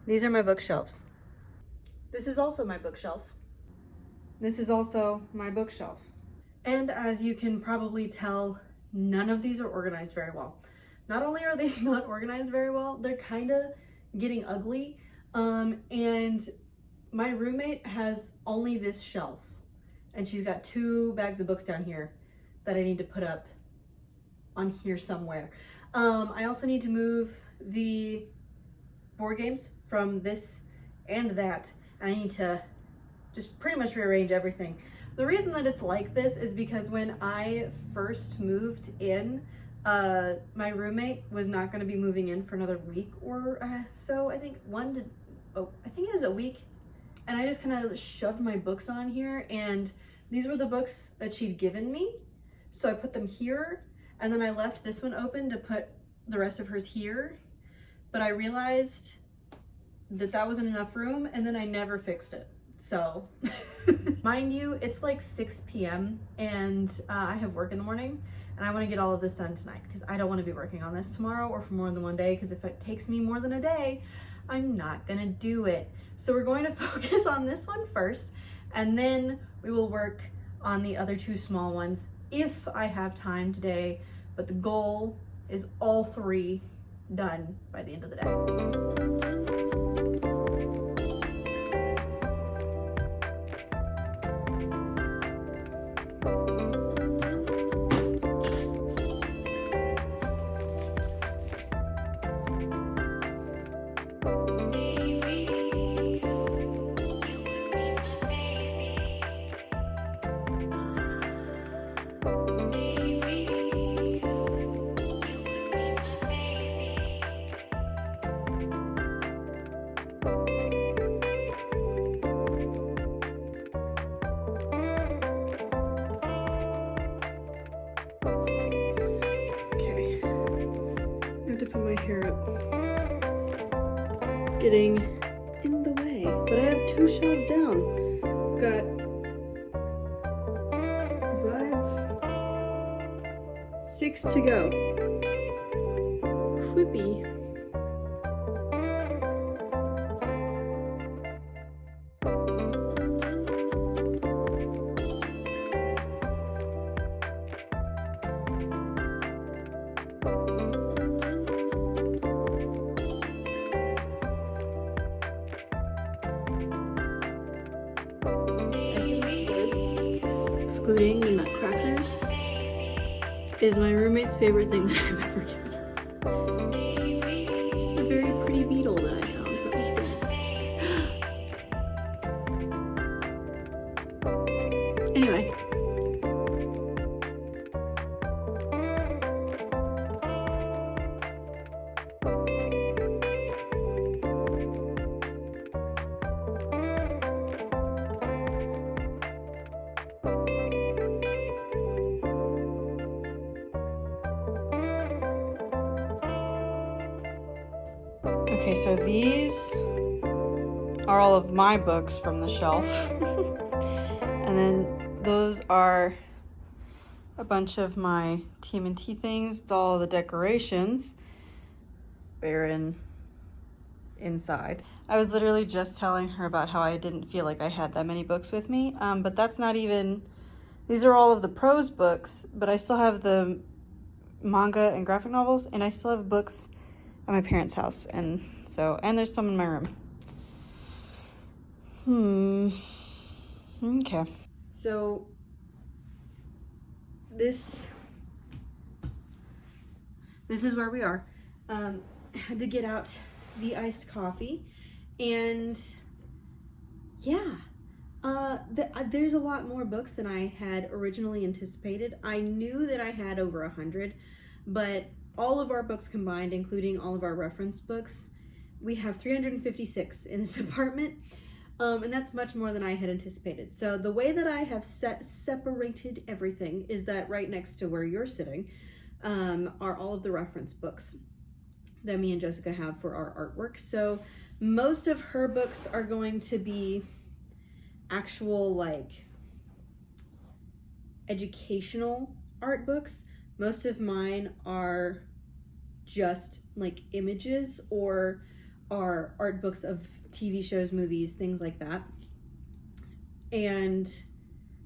These are my bookshelves. This is also my bookshelf. This is also my bookshelf. And as you can probably tell, none of these are organized very well. Not only are they not organized very well, they're kind of getting ugly. And my roommate has only this shelf, and she's got 2 bags of books down here that I need to put up on here somewhere. I also need to move the board games from this and that, and I need to just pretty much rearrange everything. The reason that it's like this is because when I first moved in, my roommate was not going to be moving in for another week or so. I think I think it was a week, and I just kind of shoved my books on here, and these were the books that she'd given me, so I put them here, and then I left this one open to put the rest of hers here, but I realized that that wasn't enough room, and then I never fixed it. So mind you, it's like 6 p.m. and I have work in the morning, and I want to get all of this done tonight because I don't want to be working on this tomorrow or for more than one day, because if it takes me more than a day, I'm not gonna do it. So we're going to focus on this one first, and then we will work on the other 2 small ones if I have time today, but the goal is all 3 done by the end of the day. To put my hair up. It's getting in the way, but I have 2 shelves down. Got 5, 6 to go. Whippy. Including the nutcrackers, is my roommate's favorite thing that I've ever given her. It's just a very pretty beetle that I found that was dead. Anyway. Okay, so these are all of my books from the shelf. And then those are a bunch of my TMNT things. It's all the decorations. They're inside. I was literally just telling her about how I didn't feel like I had that many books with me, but that's not even, these are all of the prose books, but I still have the manga and graphic novels, and I still have books at my parents' house, and there's some in my room. Okay. So this is where we are. I had to get out the iced coffee, and yeah, there's a lot more books than I had originally anticipated. I knew that I had over 100, but all of our books combined, including all of our reference books, we have 356 in this apartment, and that's much more than I had anticipated. So the way that I have separated everything is that right next to where you're sitting are all of the reference books that me and Jessica have for our artwork. So most of her books are going to be actual like educational art books. Most of mine are just like images or are art books of TV shows, movies, things like that. And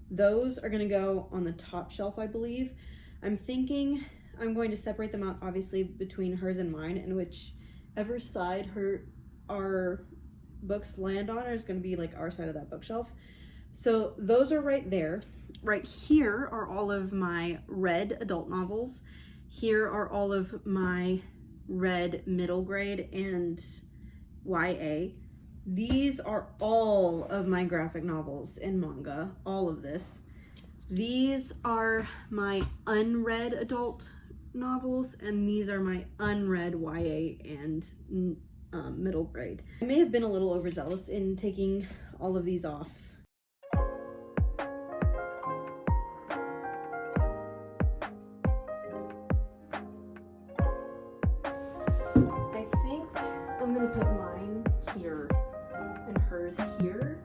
those are gonna go on the top shelf, I believe. I'm thinking I'm going to separate them out, obviously, between hers and mine, and whichever side our books land on is gonna be like our side of that bookshelf. So those are right there. Right here are all of my red adult novels. Here are all of my red middle grade and YA. These are all of my graphic novels and manga, all of this. These are my unread adult novels, and these are my unread YA and middle grade. I may have been a little overzealous in taking all of these off. I think I'm gonna put mine here and hers here.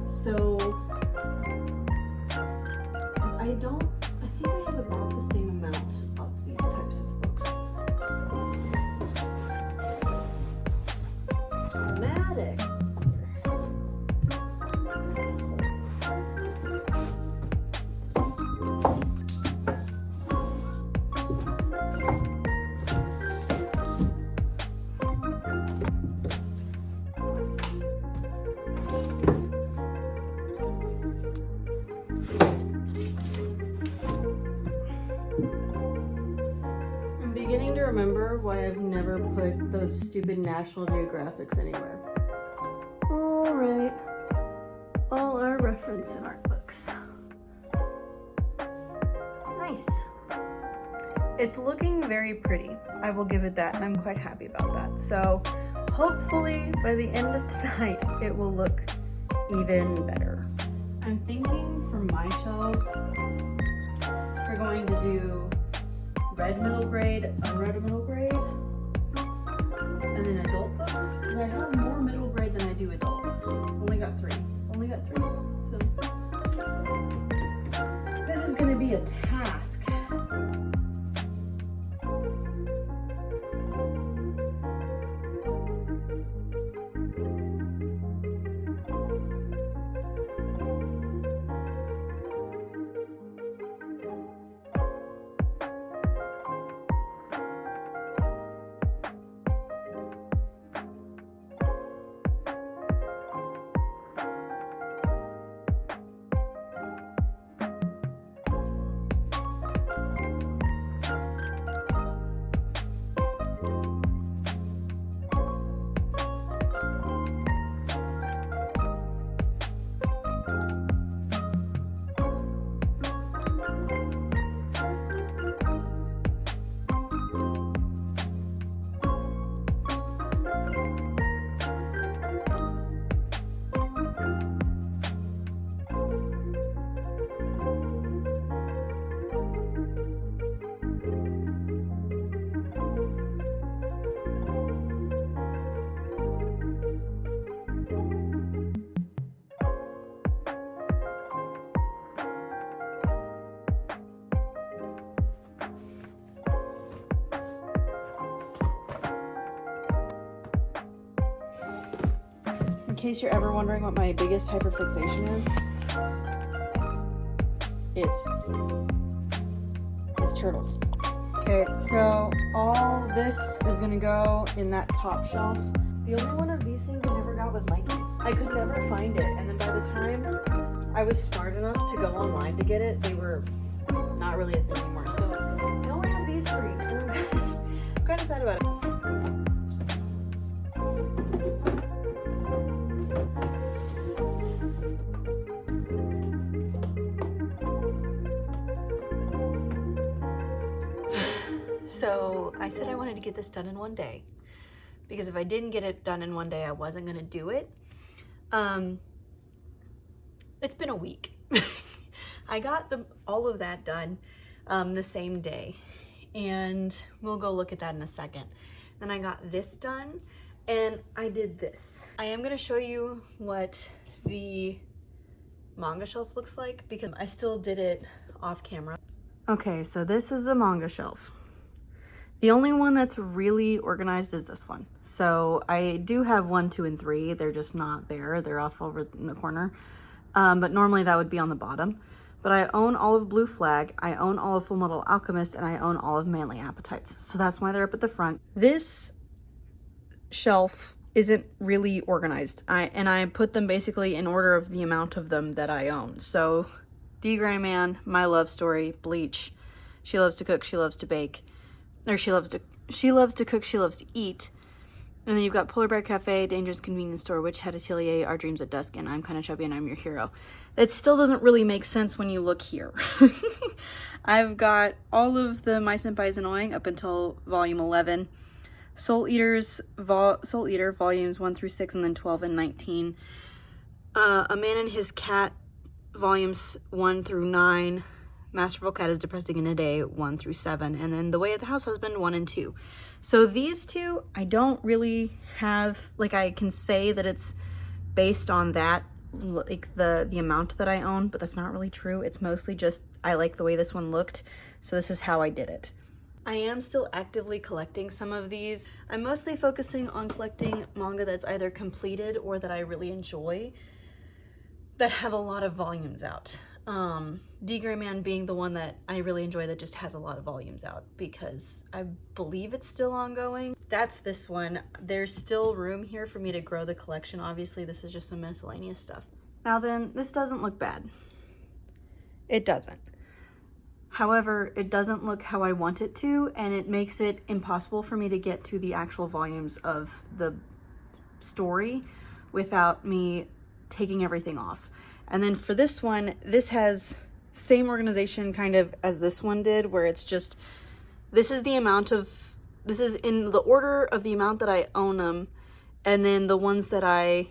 So, I think I have about the same amount of these types of books. Dramatic. I'm beginning to remember why I've never put those stupid National Geographics anywhere. All right, all our reference and art books. Nice. It's looking very pretty. I will give it that, and I'm quite happy about that. So hopefully by the end of tonight, it will look even better. I'm thinking for my shelves, we're going to do red middle grade, unread middle grade, and then adult books, because I have more middle grade than I do adult. Only got three. So this is going to be a task. In case you're ever wondering what my biggest hyperfixation is, it's turtles. Okay, so all this is gonna go in that top shelf. The only one of these things I never got was Mikey. I could never find it, and then by the time I was smart enough to go online to get it, they were not really a thing anymore. So I only have these three. I'm kind of sad about it. So I said I wanted to get this done in one day, because if I didn't get it done in one day, I wasn't gonna do it. It's been a week. I got all of that done the same day, and we'll go look at that in a second. Then I got this done, and I did this. I am gonna show you what the manga shelf looks like, because I still did it off camera. Okay, so this is the manga shelf. The only one that's really organized is this one. So I do have 1, 2, and 3. They're just not there. They're off over in the corner. But normally that would be on the bottom. But I own all of Blue Flag, I own all of Full Metal Alchemist, and I own all of Manly Appetites. So that's why they're up at the front. This shelf isn't really organized. I put them basically in order of the amount of them that I own. So D. Gray Man, My Love Story, Bleach, She Loves to Cook, She Loves to Bake, or She Loves to Cook, She Loves to Eat. And then you've got Polar Bear Cafe, Dangerous Convenience Store, Witch Hat Atelier, Our Dreams at Dusk, and I'm Kinda Chubby and I'm Your Hero. It still doesn't really make sense when you look here. I've got all of the My Senpai's Annoying up until volume 11. Soul Eater volumes 1 through 6, and then 12 and 19. A Man and His Cat volumes 1 through 9. Masterful Cat is Depressing in a Day 1 through 7, and then The Way of the House Husband 1 and 2. So these two I don't really have, like, I can say that it's based on that, like the amount that I own, but that's not really true. It's mostly just I like the way this one looked, so this is how I did it. I am still actively collecting some of these. I'm mostly focusing on collecting manga that's either completed or that I really enjoy that have a lot of volumes out. D. Gray Man being the one that I really enjoy that just has a lot of volumes out because I believe it's still ongoing. That's this one. There's still room here for me to grow the collection. Obviously, this is just some miscellaneous stuff. Now then, this doesn't look bad. It doesn't. However, it doesn't look how I want it to, and it makes it impossible for me to get to the actual volumes of the story without me taking everything off. And then for this one, this has same organization kind of as this one did, where it's just, this is in the order of the amount that I own them, and then the ones that I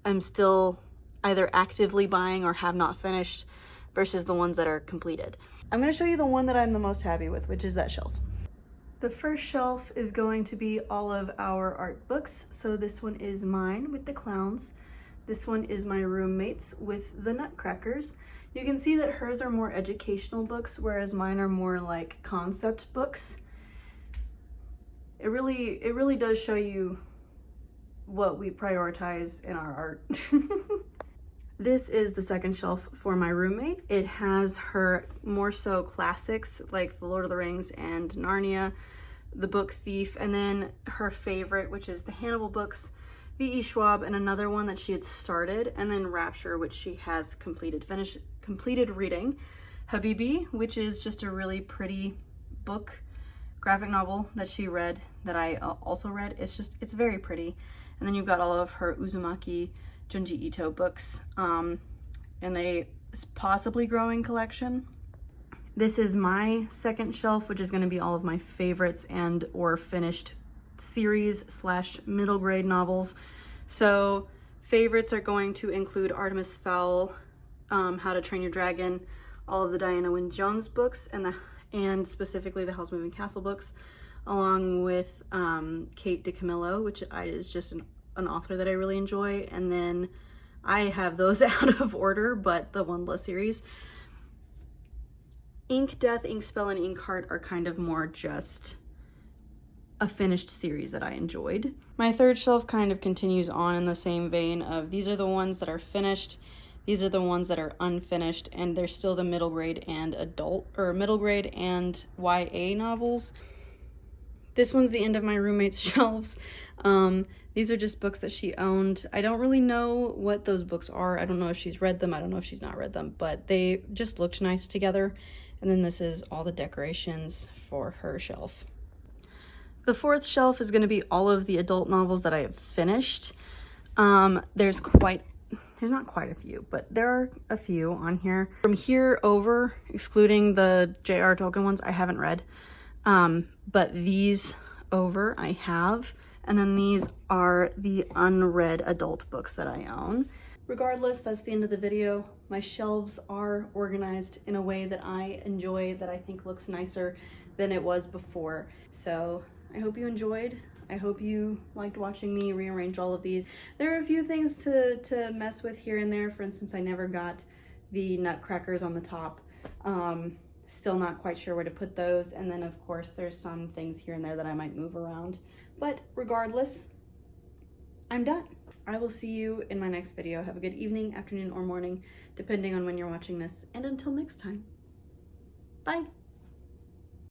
am still either actively buying or have not finished versus the ones that are completed. I'm going to show you the one that I'm the most happy with, which is that shelf. The first shelf is going to be all of our art books. So this one is mine with the clowns. This one is my roommate's with the Nutcrackers. You can see that hers are more educational books, whereas mine are more like concept books. It really does show you what we prioritize in our art. This is the second shelf for my roommate. It has her more so classics like The Lord of the Rings and Narnia, The Book Thief, and then her favorite, which is the Hannibal books, V.E. Schwab, and another one that she had started, and then Rapture, which she has completed reading. Habibi, which is just a really pretty book, graphic novel that she read, that I also read. It's very pretty. And then you've got all of her Uzumaki Junji Ito books, in a possibly growing collection. This is my second shelf, which is going to be all of my favorites and or finished series / middle grade novels. So favorites are going to include Artemis Fowl, How to Train Your Dragon, all of the Diana Wynne Jones books, and specifically the Hell's Moving Castle books, along with Kate DiCamillo, which is just an author that I really enjoy. And then I have those out of order, but the Wondla series. Ink Death, Ink Spell, and Ink Heart are kind of more just a finished series that I enjoyed. My third shelf kind of continues on in the same vein of these are the ones that are finished, these are the ones that are unfinished, and they're still the middle grade and middle grade and YA novels. This one's the end of my roommate's shelves. These are just books that she owned. I don't really know what those books are. I don't know if she's read them. I don't know if she's not read them, but they just looked nice together. And then this is all the decorations for her shelf. The fourth shelf is going to be all of the adult novels that I have finished. There's not quite a few, but there are a few on here. From here over, excluding the J.R. Tolkien ones, I haven't read. But these over I have. And then these are the unread adult books that I own. Regardless, that's the end of the video. My shelves are organized in a way that I enjoy, that I think looks nicer than it was before. So I hope you enjoyed. I hope you liked watching me rearrange all of these. There are a few things to mess with here and there. For instance, I never got the nutcrackers on the top. Still not quite sure where to put those. And then of course there's some things here and there that I might move around. But regardless, I'm done. I will see you in my next video. Have a good evening, afternoon, or morning, depending on when you're watching this. And until next time, bye.